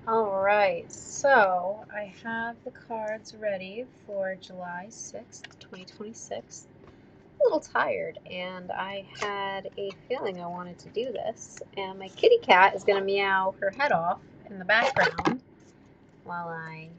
All right, so I have the cards ready for July 6th, 2026. A little tired, and I had a feeling I wanted to do this. And my kitty cat is going to meow her head off in the background while I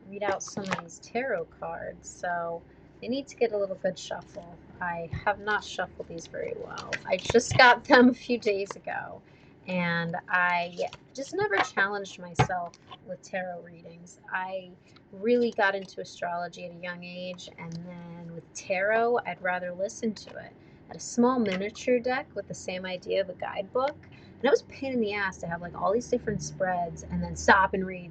read out some of these tarot cards. So they need to get a little good shuffle. I have not shuffled these very well. I just got them a few days ago, and I just never challenged myself with tarot readings. I really got into astrology at a young age, and then with tarot, I'd rather listen to it. I had a small miniature deck with the same idea of a guidebook, and it was a pain in the ass to have like all these different spreads and then stop and read.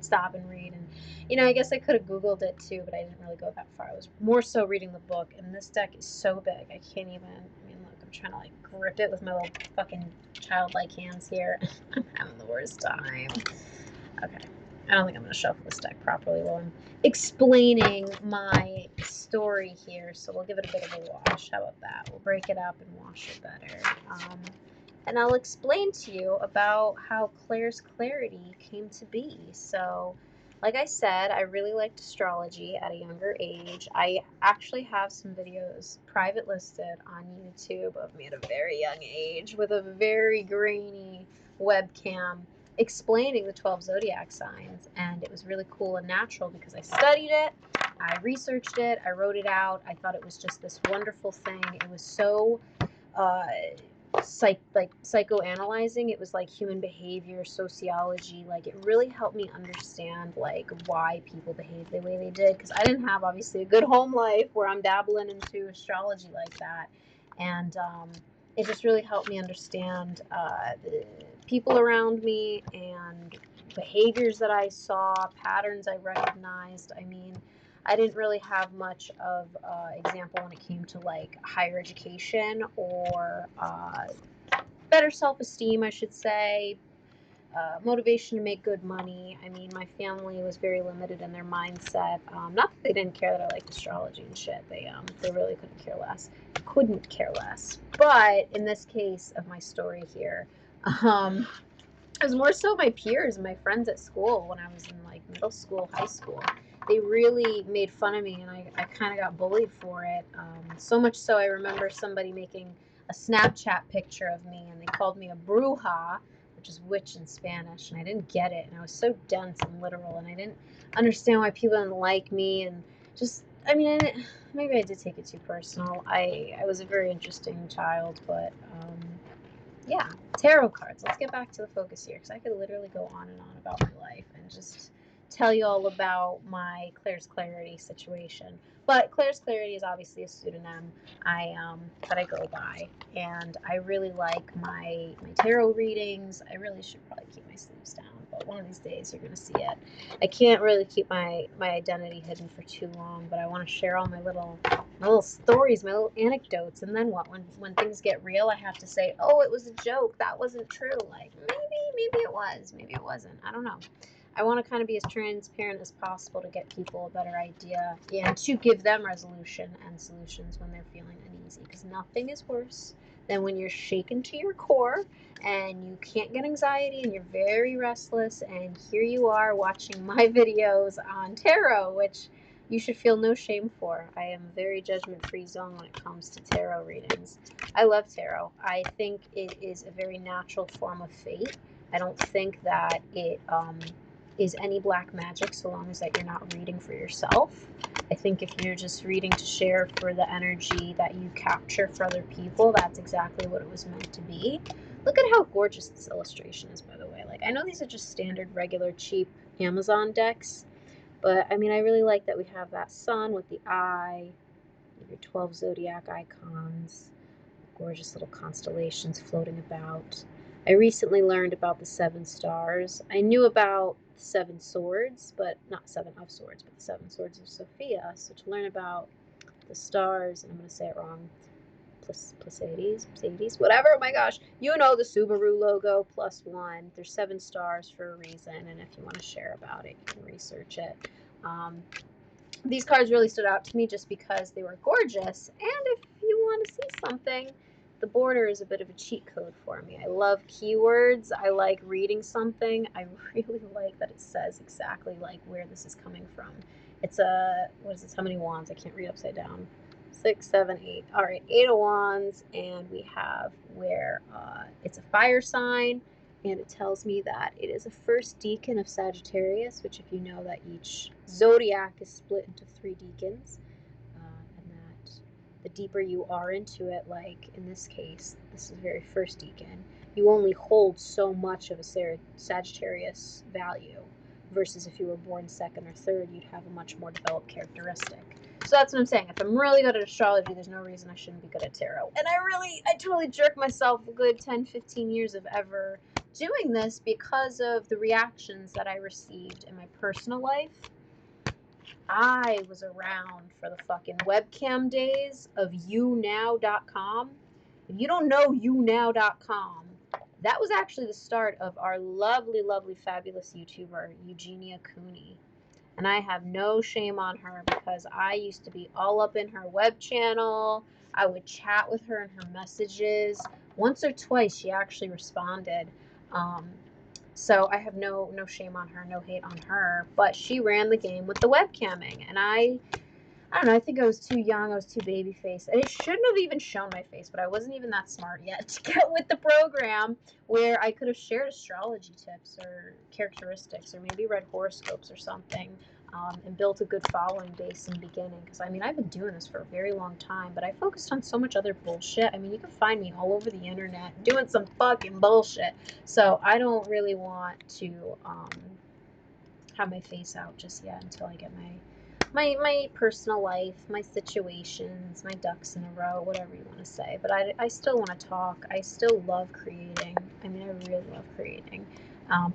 And I guess I could have Googled it too, but I didn't really go that far. I was more so reading the book, and this deck is so big. I can't even. I mean, look, I'm trying to like grip it with my little fucking childlike hands here. I'm having the worst time. Okay. I don't think I'm going to shuffle this deck properly while I'm explaining my story here, so we'll give it a bit of a wash. How about that? We'll break it up and wash it better. And I'll explain to you about how Claire's clarity came to be. So, like I said, I really liked astrology at a younger age. I actually have some videos private listed on YouTube of me at a very young age with a very grainy webcam explaining the 12 zodiac signs. And it was really cool and natural because I studied it, I researched it, I wrote it out. I thought it was just this wonderful thing. It was so uh, psychoanalyzing. It was like human behavior, sociology. Like it really helped me understand like why people behave the way they did, because I didn't have obviously a good home life where I'm dabbling into astrology like that. And it just really helped me understand the people around me and behaviors that I saw, patterns I recognized. I mean, I didn't really have much of example when it came to like higher education or better self-esteem, I should say, motivation to make good money. I mean, my family was very limited in their mindset. Not that they didn't care that I liked astrology and shit. They really couldn't care less. Couldn't care less. But in this case of my story here, um, it was more so my peers and my friends at school when I was in like middle school, high school. They really made fun of me, and I kind of got bullied for it. So much so, I remember somebody making a Snapchat picture of me, and they called me a bruja, which is witch in Spanish, and I didn't get it. And I was so dense and literal, and I didn't understand why people didn't like me, and just, I mean, maybe I did take it too personal. I was a very interesting child, but yeah, tarot cards. Let's get back to the focus here because I could literally go on and on about my life and just tell you all about my Claire's Clarity situation. But Claire's Clarity is obviously a pseudonym that I go by, and I really like my tarot readings. I really should probably keep my sleeves down, but one of these days you're gonna see it. I can't really keep my identity hidden for too long, but I want to share all my little stories, my little anecdotes, and then what? When things get real, I have to say, "Oh, it was a joke. That wasn't true." Like maybe it was, maybe it wasn't. I don't know. I want to kind of be as transparent as possible to get people a better idea and to give them resolution and solutions when they're feeling uneasy. Because nothing is worse than when you're shaken to your core and you can't get anxiety and you're very restless. And here you are watching my videos on tarot, which you should feel no shame for. I am a very judgment-free zone when it comes to tarot readings. I love tarot. I think it is a very natural form of fate. I don't think that it is any black magic so long as that you're not reading for yourself. I think if you're just reading to share for the energy that you capture for other people, that's exactly what it was meant to be. Look at how gorgeous this illustration is, by the way. Like, I know these are just standard, regular, cheap Amazon decks, but I mean, I really like that we have that sun with the eye, your 12 zodiac icons, gorgeous little constellations floating about. I recently learned about the seven stars. I knew about the seven swords, but not seven of swords, but the seven swords of Sophia. So to learn about the stars, and I'm going to say it wrong, Pleiades, whatever. Oh my gosh, you know the Subaru logo +1. There's seven stars for a reason, and if you want to share about it, you can research it. Um, these cards really stood out to me just because they were gorgeous, and if you want to see something the border is a bit of a cheat code for me. I love keywords. I like reading something. I really like that it says exactly like where this is coming from. It's a, what is this? How many wands? I can't read upside down. 6, 7, 8. All right, 8 of Wands, and we have where it's a fire sign, and it tells me that it is a first decan of Sagittarius, which, if you know, that each zodiac is split into 3 decans, and that the deeper you are into it, like in this case, this is the very first decan, you only hold so much of a Sagittarius value, versus if you were born second or third, you'd have a much more developed characteristic. So that's what I'm saying. If I'm really good at astrology, there's no reason I shouldn't be good at tarot. And I totally jerked myself a good 10, 15 years of ever doing this because of the reactions that I received in my personal life. I was around for the fucking webcam days of younow.com. If you don't know younow.com, that was actually the start of our lovely, lovely, fabulous YouTuber, Eugenia Cooney. And I have no shame on her because I used to be all up in her web channel. I would chat with her in her messages. Once or twice she actually responded. So I have no shame on her, no hate on her. But she ran the game with the webcamming. And I don't know, I think I was too young, I was too baby faced. And it shouldn't have even shown my face, but I wasn't even that smart yet to get with the program where I could have shared astrology tips or characteristics or maybe read horoscopes or something, and built a good following base in the beginning. Because I mean, I've been doing this for a very long time, but I focused on so much other bullshit. I mean, you can find me all over the internet doing some fucking bullshit. So I don't really want to have my face out just yet until I get my personal life, my situations, my ducks in a row, whatever you want to say. But I still want to talk. I still love creating. I mean, I really love creating.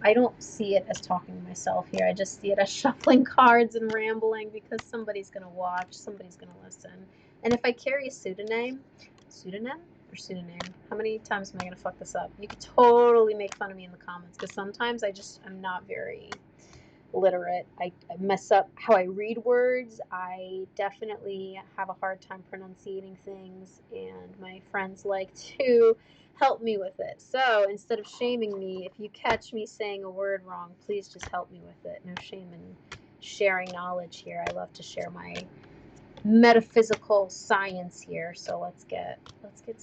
I don't see it as talking to myself here. I just see it as shuffling cards and rambling because somebody's going to watch, somebody's going to listen. And if I carry a pseudonym or pseudonym, how many times am I going to fuck this up? You could totally make fun of me in the comments because sometimes I'm not very literate. I mess up how I read words. I definitely have a hard time pronunciating things, and my friends like to help me with it. So instead of shaming me, if you catch me saying a word wrong, please just help me with it. No shame in sharing knowledge here. I love to share my metaphysical science here. So let's get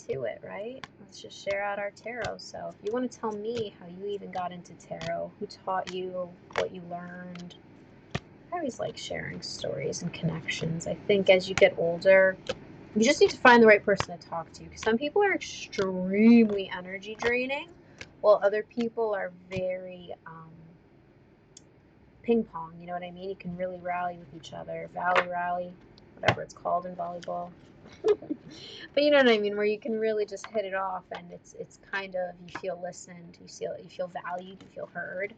to it, right? Let's just share out our tarot. So if you want to tell me how you even got into tarot, who taught you, what you learned. I always like sharing stories and connections. I think as you get older, you just need to find the right person to talk to, because some people are extremely energy draining while other people are very ping pong, you know what I mean? You can really rally with each other, rally, whatever it's called in volleyball. But you know what I mean, where you can really just hit it off, and it's kind of, you feel listened, you feel valued, you feel heard.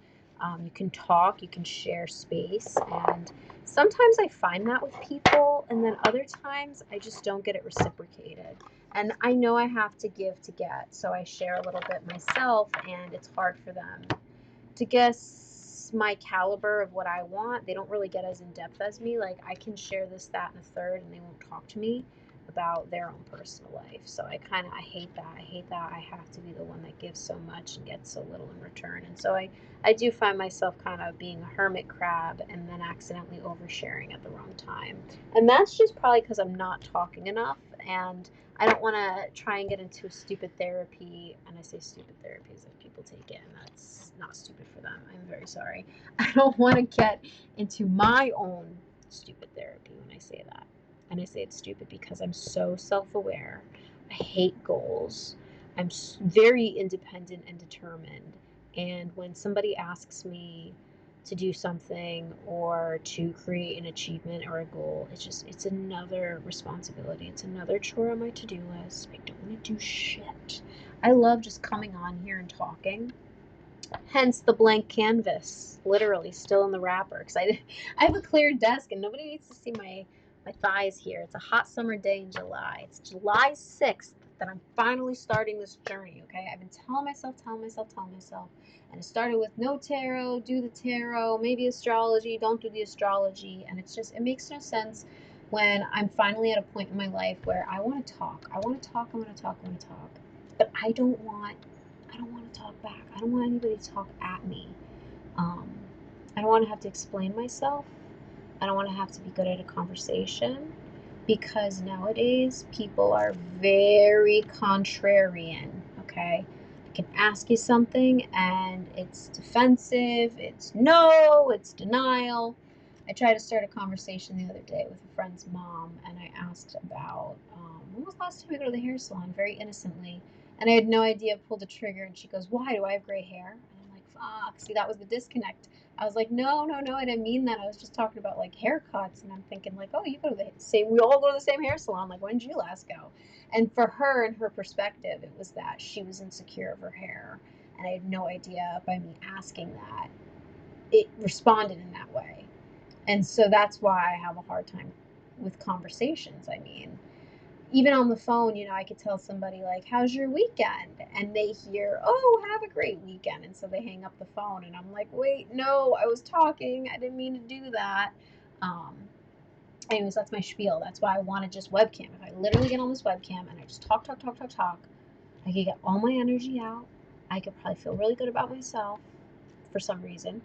You can talk, you can share space, and sometimes I find that with people, and then other times I just don't get it reciprocated. And I know I have to give to get, so I share a little bit myself, and it's hard for them to guess my caliber of what I want. They don't really get as in depth as me. Like, I can share this, that, and a third, and they won't talk to me about their own personal life. So I hate that. I have to be the one that gives so much and gets so little in return. And so I do find myself kind of being a hermit crab and then accidentally oversharing at the wrong time. And that's just probably because I'm not talking enough, and I don't want to try and get into a stupid therapy. And I say stupid therapy as if people take it, and that's not stupid for them. I'm very sorry. I don't want to get into my own stupid therapy when I say that. And I say it's stupid because I'm so self-aware. I hate goals. I'm very independent and determined. And when somebody asks me to do something or to create an achievement or a goal, it's another responsibility. It's another chore on my to-do list. I don't want to do shit. I love just coming on here and talking. Hence the blank canvas, literally still in the wrapper, because I have a clear desk and nobody needs to see my thighs here. It's a hot summer day in July. It's July 6th that I'm finally starting this journey, okay? I've been telling myself, and it started with no tarot, do the tarot, maybe astrology, don't do the astrology, and it makes no sense when I'm finally at a point in my life where I want to talk. I want to talk, I want to talk, I want to talk. But I don't want to talk back. I don't want anybody to talk at me. Um, I don't want to have to explain myself. I don't want to have to be good at a conversation, because nowadays people are very contrarian, okay? I can ask you something and it's defensive, it's no, it's denial. I tried to start a conversation the other day with a friend's mom, and I asked about when was the last time we go to the hair salon, very innocently. And I had no idea, pulled the trigger, and she goes, "Why? Do I have gray hair?" And I'm like, fuck, see, that was the disconnect. I was like, no, no, no, I didn't mean that. I was just talking about like haircuts, and I'm thinking like, oh, you go to the same, we all go to the same hair salon. Like, when did you last go? And for her and her perspective, it was that she was insecure of her hair, and I had no idea by me asking that, it responded in that way. And so that's why I have a hard time with conversations. I mean, even on the phone, you know, I could tell somebody like, "How's your weekend?" And they hear, "Oh, have a great weekend." And so they hang up the phone, and I'm like, "Wait, no, I was talking. I didn't mean to do that." Um, Anyways, that's my spiel. That's why I wanted just webcam. If I literally get on this webcam and I just talk, talk, talk, talk, talk, I could get all my energy out. I could probably feel really good about myself for some reason.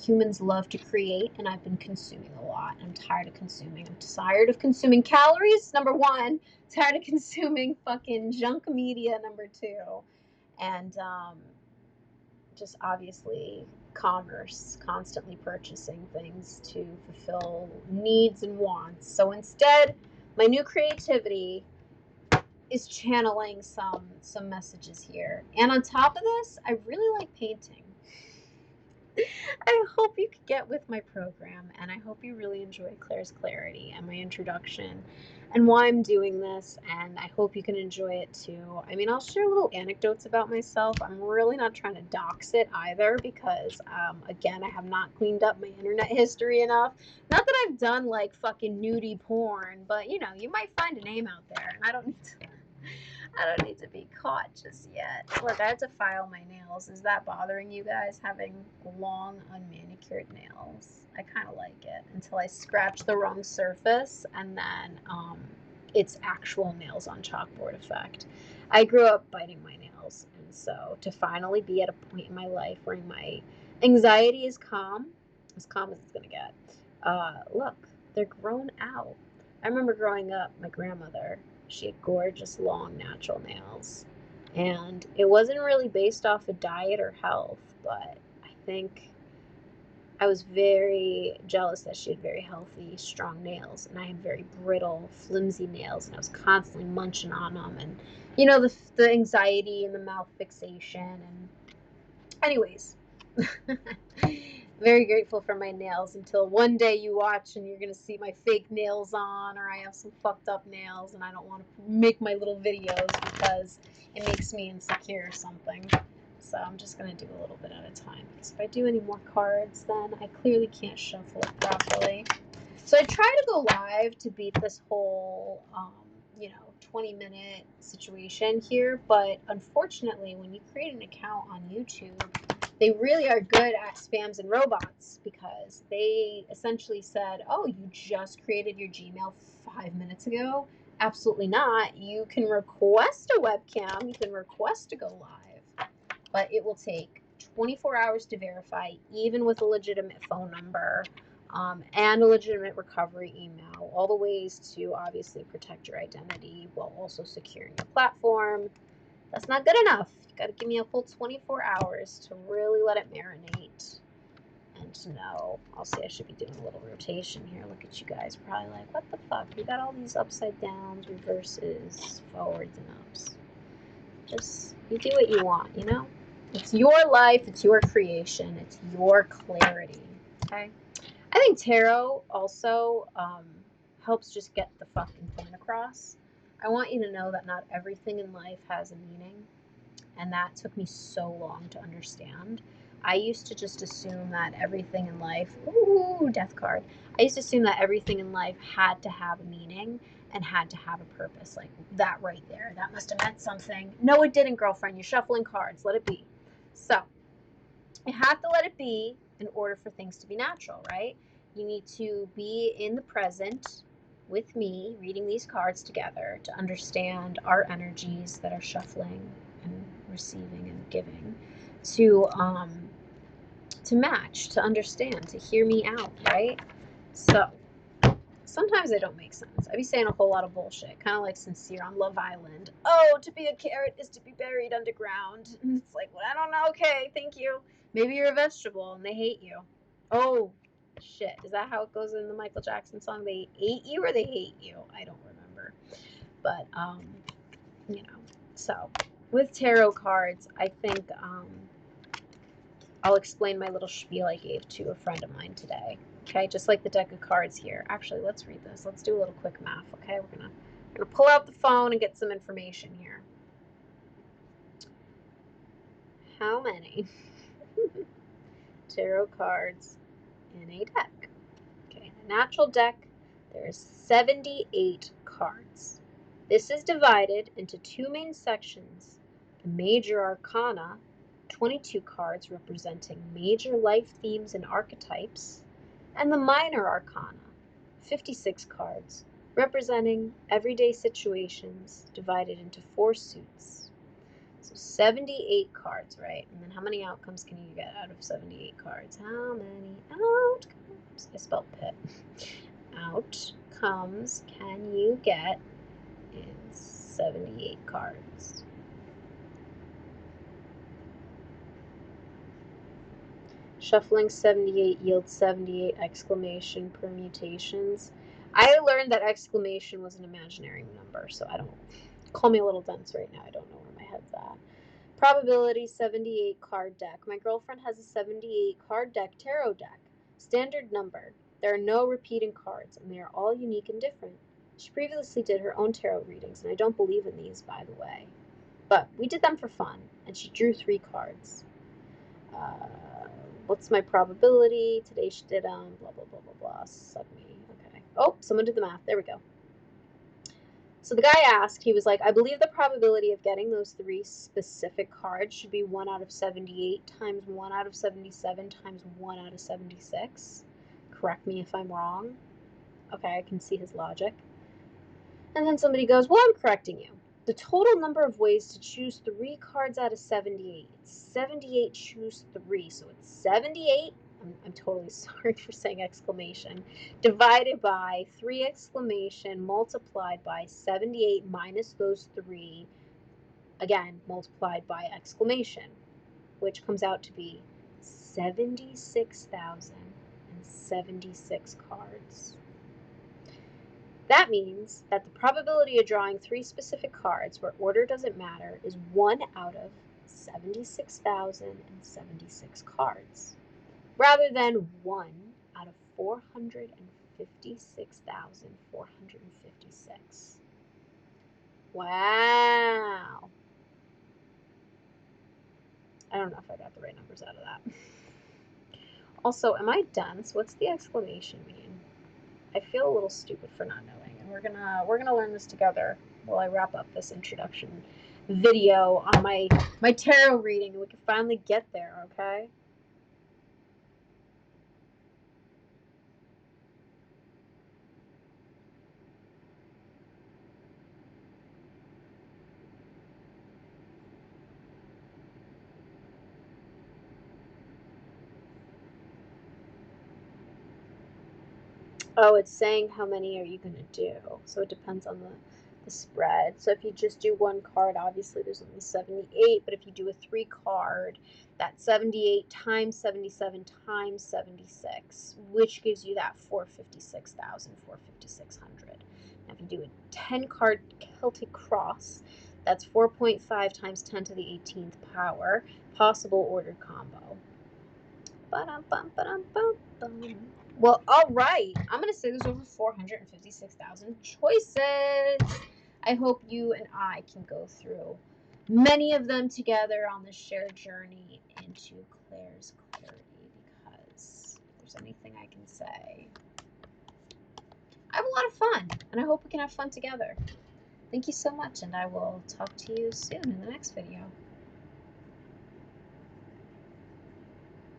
Humans love to create, and I've been consuming a lot. I'm tired of consuming. I'm tired of consuming calories, number one. Tired of consuming fucking junk media, number two. And just obviously commerce, constantly purchasing things to fulfill needs and wants. So instead, my new creativity is channeling some messages here. And on top of this, I really like painting. I hope you could get with my program, and I hope you really enjoy Claire's Clarity and my introduction and why I'm doing this, and I hope you can enjoy it too. I mean, I'll share little anecdotes about myself. I'm really not trying to dox it either, because, again, I have not cleaned up my internet history enough. Not that I've done like fucking nudie porn, but you know, you might find a name out there, and I don't need to be caught just yet. Look, I have to file my nails. Is that bothering you guys, having long, unmanicured nails? I kind of like it until I scratch the wrong surface, and then it's actual nails on chalkboard effect. I grew up biting my nails, and so to finally be at a point in my life where my anxiety is calm as it's going to get, look, they're grown out. I remember growing up, my grandmother, she had gorgeous, long, natural nails. And it wasn't really based off of diet or health, but I think I was very jealous that she had very healthy, strong nails. And I had very brittle, flimsy nails, and I was constantly munching on them. And, you know, the anxiety and the mouth fixation. And, anyways. Very grateful for my nails until one day you watch and you're going to see my fake nails on, or I have some fucked up nails and I don't want to make my little videos because it makes me insecure or something. So I'm just going to do a little bit at a time, because if I do any more cards, then I clearly can't shuffle it properly. So I try to go live to beat this whole, 20-minute situation here. But unfortunately, when you create an account on YouTube, they really are good at spams and robots, because they essentially said, "Oh, you just created your Gmail 5 minutes ago." Absolutely not. You can request a webcam, you can request to go live, but it will take 24 hours to verify, even with a legitimate phone number, and a legitimate recovery email. All the ways to obviously protect your identity while also securing your platform. That's not good enough. You got to give me a full 24 hours to really let it marinate. And to know, I'll say I should be doing a little rotation here. Look at you guys, probably like, what the fuck? We got all these upside downs, reverses, forwards, and ups. Just, you do what you want, you know? It's your life, it's your creation, it's your clarity, okay? I think tarot also helps just get the fucking point across. I want you to know that not everything in life has a meaning, and that took me so long to understand. I used to just assume that everything in life, ooh, death card. I used to assume that everything in life had to have a meaning and had to have a purpose. Like that right there, that must have meant something. No, it didn't, girlfriend. You're shuffling cards. Let it be. So you have to let it be in order for things to be natural, right? You need to be in the present with me reading these cards together to understand our energies that are shuffling and receiving and giving, to match, to understand, to hear me out, right? So sometimes they don't make sense. I be saying a whole lot of bullshit, kind of like Sincere on Love Island. Oh, to be a carrot is to be buried underground. And it's like, well, I don't know. Okay, thank you. Maybe you're a vegetable and they hate you. Oh, shit. Is that how it goes in the Michael Jackson song? They ate you or they hate you? I don't remember. But, you know, so with tarot cards, I think I'll explain my little spiel I gave to a friend of mine today. Okay, just like the deck of cards here. Actually, let's read this. Let's do a little quick math. Okay, we're gonna pull out the phone and get some information here. How many tarot cards in a deck? Okay, in a natural deck, there's 78 cards. This is divided into two main sections. The major arcana, 22 cards representing major life themes and archetypes, and the minor arcana, 56 cards, representing everyday situations divided into 4 suits. So 78 cards, right? And then how many outcomes can you get out of 78 cards? How many outcomes? I spelled pit. Outcomes can you get in 78 cards? Shuffling 78 yields 78 exclamation permutations. I learned that exclamation was an imaginary number, so I don't, call me a little dense right now. I don't know where my head's at. Probability 78 card deck. My girlfriend has a 78 card deck tarot deck. Standard number. There are no repeating cards, and they are all unique and different. She previously did her own tarot readings, and I don't believe in these, by the way. But we did them for fun, and she drew 3 cards. What's my probability? Today she did blah blah blah blah blah. Suck me. Okay. Oh, someone did the math. There we go. So the guy asked, he was like, I believe the probability of getting those 3 specific cards should be 1 out of 78 times 1 out of 77 times 1 out of 76. Correct me if I'm wrong. Okay, I can see his logic. And then somebody goes, well, I'm correcting you. The total number of ways to choose 3 cards out of 78. It's 78 choose 3. So it's 78. I'm totally sorry for saying exclamation. Divided by 3 exclamation multiplied by 78 minus those 3. Again, multiplied by exclamation. Which comes out to be 76,076 cards. That means that the probability of drawing 3 specific cards, where order doesn't matter, is 1 out of 76,076 cards, rather than 1 out of 456,456. Wow. I don't know if I got the right numbers out of that. Also, am I dense? What's the exclamation mean? I feel a little stupid for not knowing, and we're gonna learn this together while I wrap up this introduction video on my tarot reading, and we can finally get there, okay? Oh, it's saying how many are you gonna do, so it depends on the spread. So if you just do 1 card, obviously there's only 78, but if you do a 3 card, that's 78 times 77 times 76, which gives you that 456,600. Now if you do a 10 card Celtic cross, that's 4.5 times 10 to the 18th power, possible ordered combo. Well, all right. I'm going to say there's over 456,000 choices. I hope you and I can go through many of them together on this shared journey into Claire's clarity, because if there's anything I can say, I have a lot of fun, and I hope we can have fun together. Thank you so much, and I will talk to you soon in the next video.